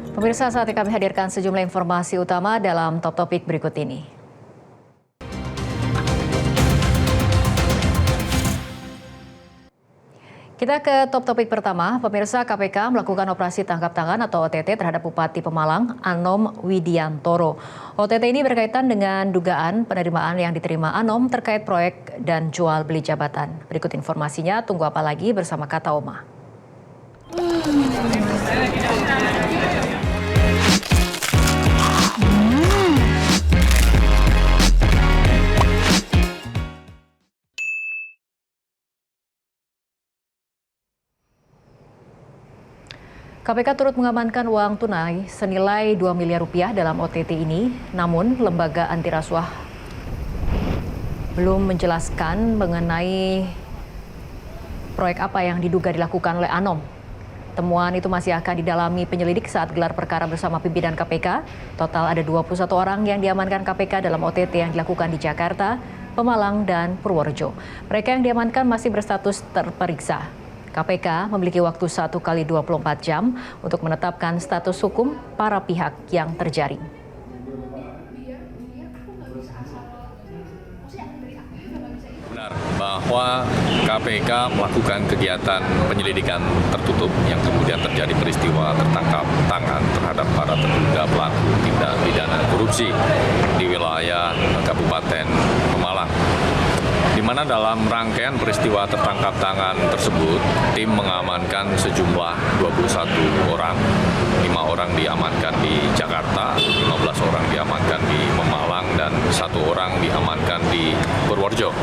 Pemirsa, saatnya kami hadirkan sejumlah informasi utama dalam Top Topik berikut ini. Kita ke top topik pertama. Pemirsa, KPK melakukan operasi tangkap tangan atau OTT terhadap Bupati Pemalang, Anom Widiantoro. OTT ini berkaitan dengan dugaan penerimaan yang diterima Anom terkait proyek dan jual beli jabatan. Berikut informasinya, tunggu apa lagi bersama Kata Oma. KPK turut mengamankan uang tunai senilai 2 miliar rupiah dalam OTT ini, namun lembaga anti rasuah belum menjelaskan mengenai proyek apa yang diduga dilakukan oleh Anom. Temuan itu masih akan didalami penyelidik saat gelar perkara bersama pimpinan KPK. Total ada 21 orang yang diamankan KPK dalam OTT yang dilakukan di Jakarta, Pemalang, dan Purworejo. Mereka yang diamankan masih berstatus terperiksa. KPK memiliki waktu 1 kali 24 jam untuk menetapkan status hukum para pihak yang terjaring. Benar bahwa KPK melakukan kegiatan penyelidikan tertutup yang kemudian terjadi peristiwa tertangkap tangan terhadap para terduga pelaku tindak pidana korupsi di wilayah Kabupaten Pemalang. Di mana dalam rangkaian peristiwa tertangkap tangan tersebut, tim mengamankan sejumlah 21 orang, 5 orang diamankan di Jakarta, 15 orang diamankan di Pemalang, dan 1 orang diamankan di Purworejo.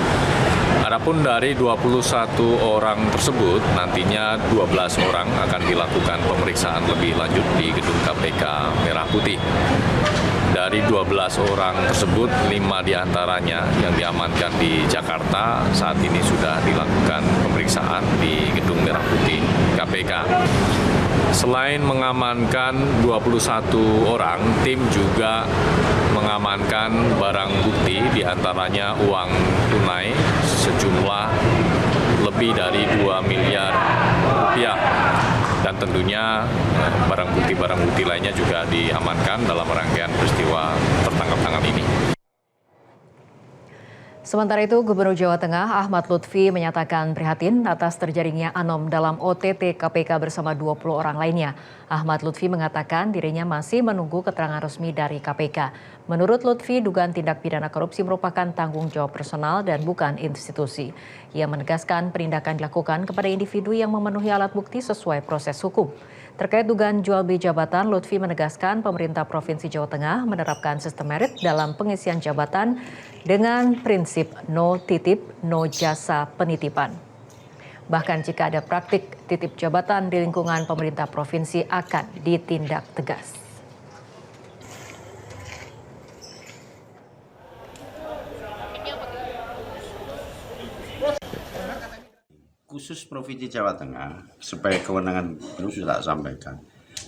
Adapun dari 21 orang tersebut, nantinya 12 orang akan dilakukan pemeriksaan lebih lanjut di gedung KPK Merah Putih. Dari 12 orang tersebut, 5 diantaranya yang diamankan di Jakarta saat ini sudah dilakukan pemeriksaan di Gedung Merah Putih KPK. Selain mengamankan 21 orang, tim juga mengamankan barang bukti, diantaranya uang tunai sejumlah lebih dari 2 miliar rupiah. Dan tentunya barang bukti lainnya juga diamankan dalam rangkaian peristiwa tertangkap tangan ini. Sementara itu, Gubernur Jawa Tengah Ahmad Lutfi menyatakan prihatin atas terjaringnya Anom dalam OTT KPK bersama 20 orang lainnya. Ahmad Lutfi mengatakan dirinya masih menunggu keterangan resmi dari KPK. Menurut Lutfi, dugaan tindak pidana korupsi merupakan tanggung jawab personal dan bukan institusi. Ia menegaskan penindakan dilakukan kepada individu yang memenuhi alat bukti sesuai proses hukum. Terkait dugaan jual beli jabatan, Lutfi menegaskan pemerintah Provinsi Jawa Tengah menerapkan sistem merit dalam pengisian jabatan dengan prinsip no titip, no jasa penitipan. Bahkan jika ada praktik titip jabatan di lingkungan pemerintah provinsi akan ditindak tegas. Khusus Provinsi Jawa Tengah, supaya kewenangan itu sudah sampaikan.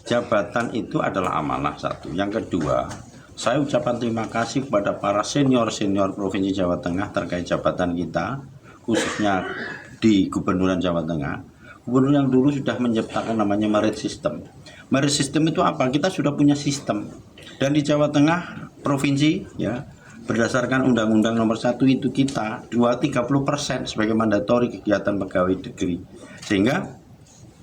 Jabatan itu adalah amanah satu. Yang kedua, saya ucapkan terima kasih kepada para senior-senior Provinsi Jawa Tengah terkait jabatan kita, khususnya di Gubernuran Jawa Tengah. Gubernur yang dulu sudah menciptakan namanya merit system. Merit system itu apa? Kita sudah punya sistem. Dan di Jawa Tengah, provinsi, ya, berdasarkan Undang-Undang Nomor 1 itu kita 30% sebagai mandatori kegiatan pegawai negeri. Sehingga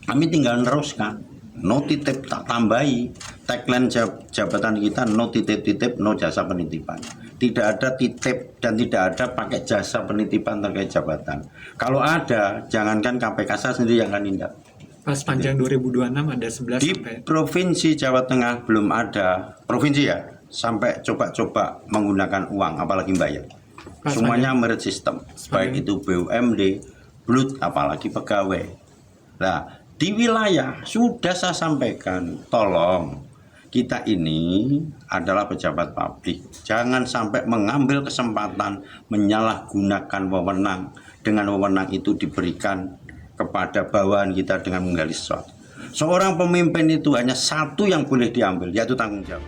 kami tinggal meneruskan, no titip tak tambahi. Tagline jabatan kita no titip-titip, no jasa penitipan. Tidak ada titip dan tidak ada pakai jasa penitipan terkait jabatan. Kalau ada, jangankan KPK, saya sendiri yang akan nindak. Pas panjang 2026 ada 11 di sampai... Provinsi Jawa Tengah belum ada, provinsi ya, sampai coba-coba menggunakan uang, apalagi bayar. Semuanya merit system, baik itu BUMD, BLUT, apalagi pegawai. Nah, di wilayah sudah saya sampaikan, tolong kita ini adalah pejabat publik. Jangan sampai mengambil kesempatan menyalahgunakan wewenang. Dengan wewenang itu diberikan kepada bawahan kita dengan menggali sesuatu. Seorang pemimpin itu hanya satu yang boleh diambil, yaitu tanggung jawab.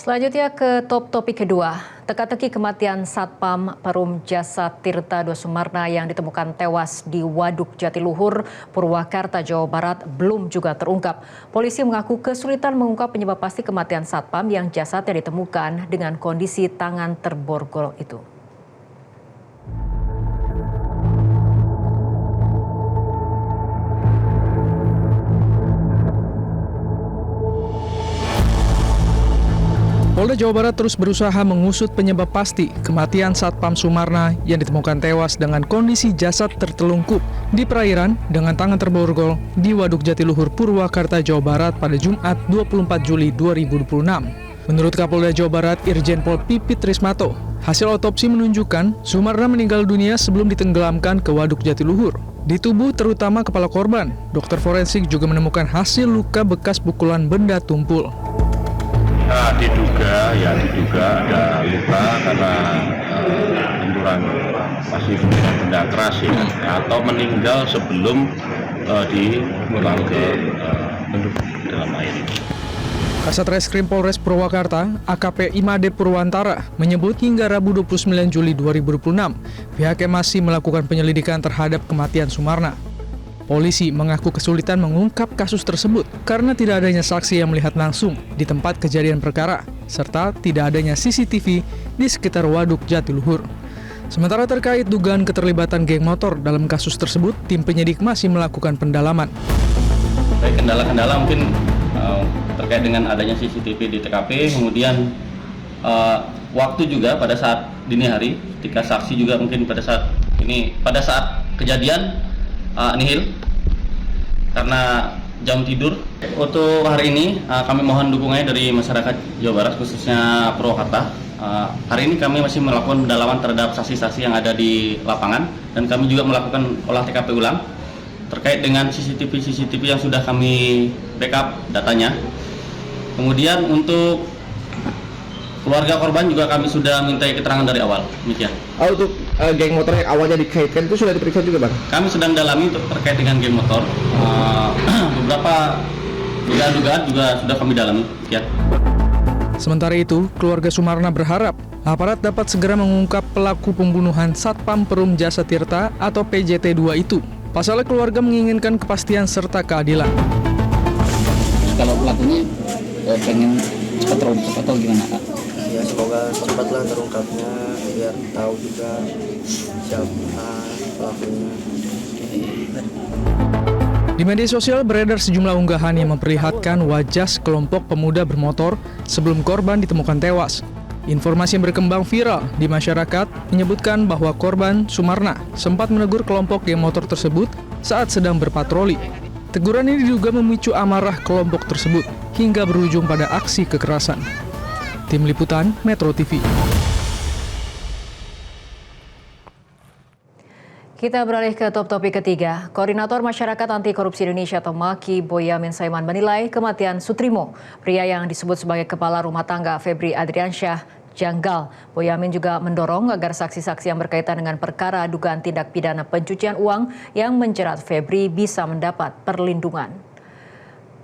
Selanjutnya ke topik kedua, teka-teki kematian Satpam Perum Jasa Tirta II Sumarna yang ditemukan tewas di Waduk Jatiluhur, Purwakarta, Jawa Barat belum juga terungkap. Polisi mengaku kesulitan mengungkap penyebab pasti kematian Satpam yang jasadnya ditemukan dengan kondisi tangan terborgol itu. Polda Jawa Barat terus berusaha mengusut penyebab pasti kematian Satpam Sumarna yang ditemukan tewas dengan kondisi jasad tertelungkup di perairan dengan tangan terborgol di Waduk Jatiluhur, Purwakarta, Jawa Barat pada Jumat 24 Juli 2026. Menurut Kapolda Jawa Barat Irjen Pol Pipit Trismato, hasil otopsi menunjukkan Sumarna meninggal dunia sebelum ditenggelamkan ke Waduk Jatiluhur. Di tubuh terutama kepala korban, dokter forensik juga menemukan hasil luka bekas pukulan benda tumpul. Diduga ada luka karena benturan masih menggunakan benda keras ya, atau meninggal sebelum dibuang ke dalam air. Kasat Reskrim Polres Purwakarta, AKP Imade Purwantara, menyebut hingga Rabu 29 Juli 2026, pihaknya masih melakukan penyelidikan terhadap kematian Sumarna. Polisi mengaku kesulitan mengungkap kasus tersebut karena tidak adanya saksi yang melihat langsung di tempat kejadian perkara, serta tidak adanya CCTV di sekitar Waduk Jatiluhur. Sementara terkait dugaan keterlibatan geng motor dalam kasus tersebut, tim penyidik masih melakukan pendalaman. Baik, kendala-kendala mungkin terkait dengan adanya CCTV di TKP, kemudian waktu juga pada saat dini hari, ketika saksi juga mungkin pada saat kejadian nihil karena jam tidur. Untuk hari ini kami mohon dukungannya dari masyarakat Jawa Barat, khususnya Purwakarta. Hari ini kami masih melakukan pendalaman terhadap saksi-saksi yang ada di lapangan, dan kami juga melakukan olah TKP ulang terkait dengan CCTV yang sudah kami backup datanya. Kemudian untuk keluarga korban juga kami sudah minta keterangan dari awal. Demikian. Untuk geng motor yang awalnya dikaitkan itu sudah diperiksa juga, Bang? Kami sedang dalami untuk terkait dengan geng motor. Beberapa dugaan juga sudah kami dalami. Ya. Sementara itu, keluarga Sumarna berharap aparat dapat segera mengungkap pelaku pembunuhan Satpam Perum Jasa Tirta atau PJT2 itu. Pasalnya keluarga menginginkan kepastian serta keadilan. Kalau pelakunya pengen cepat terungkap atau gimana, Kak? Ya semoga cepatlah terungkapnya biar tahu juga siapa pelakunya. Di media sosial beredar sejumlah unggahan yang memperlihatkan wajah sekelompok pemuda bermotor sebelum korban ditemukan tewas. Informasi yang berkembang viral di masyarakat menyebutkan bahwa korban Sumarna sempat menegur kelompok geng motor tersebut saat sedang berpatroli. Teguran ini diduga memicu amarah kelompok tersebut hingga berujung pada aksi kekerasan. Tim Liputan Metro TV. Kita beralih ke topik ketiga. Koordinator Masyarakat Anti Korupsi Indonesia atau MAKI, Boyamin Saiman menilai kematian Sutrimo, pria yang disebut sebagai kepala rumah tangga Febri Adriansyah, janggal. Boyamin juga mendorong agar saksi-saksi yang berkaitan dengan perkara dugaan tindak pidana pencucian uang yang menjerat Febri bisa mendapat perlindungan.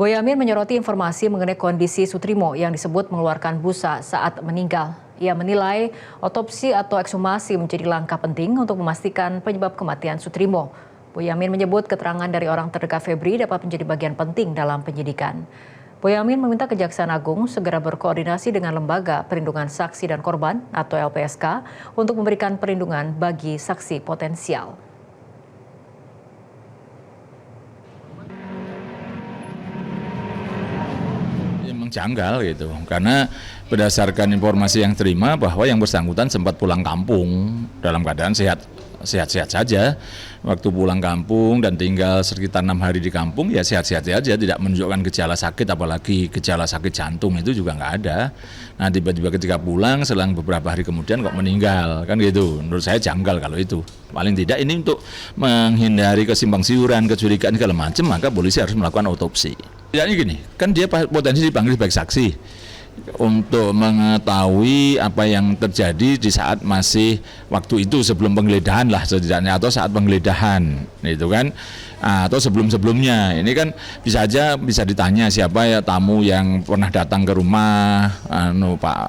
Boyamin menyoroti informasi mengenai kondisi Sutrimo yang disebut mengeluarkan busa saat meninggal. Ia menilai otopsi atau ekshumasi menjadi langkah penting untuk memastikan penyebab kematian Sutrimo. Boyamin menyebut keterangan dari orang terdekat Febri dapat menjadi bagian penting dalam penyidikan. Boyamin meminta Kejaksaan Agung segera berkoordinasi dengan Lembaga Perlindungan Saksi dan Korban atau LPSK untuk memberikan perlindungan bagi saksi potensial. Janggal gitu, karena berdasarkan informasi yang terima bahwa yang bersangkutan sempat pulang kampung dalam keadaan sehat-sehat saja. Waktu pulang kampung dan tinggal sekitar 6 hari di kampung ya sehat-sehat saja, tidak menunjukkan gejala sakit, apalagi gejala sakit jantung itu juga nggak ada. Nah tiba-tiba ketika pulang selang beberapa hari kemudian kok meninggal, kan gitu. Menurut saya janggal kalau itu. Paling tidak ini untuk menghindari kesimpang siuran, kecurigaan segala macam, maka polisi harus melakukan otopsi. Tidaknya gini, kan dia potensi dipanggil sebagai saksi. untuk mengetahui apa yang terjadi di saat masih waktu itu sebelum penggeledahan lah setidaknya, atau saat penggeledahan itu kan, atau sebelum-sebelumnya. Ini kan bisa bisa ditanya siapa ya tamu yang pernah datang ke rumah Pak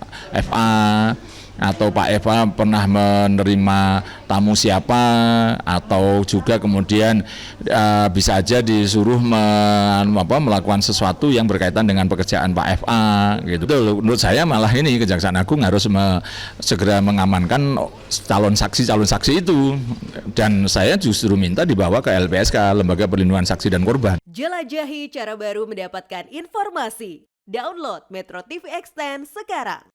FA, atau Pak Eva pernah menerima tamu siapa, atau juga kemudian bisa aja disuruh melakukan sesuatu yang berkaitan dengan pekerjaan Pak FA gitu. Menurut saya malah ini Kejaksaan Agung harus segera mengamankan calon saksi itu, dan saya justru minta dibawa ke LPSK, Lembaga Perlindungan Saksi dan Korban. Jelajahi cara baru mendapatkan informasi. Download Metro TV Extend sekarang.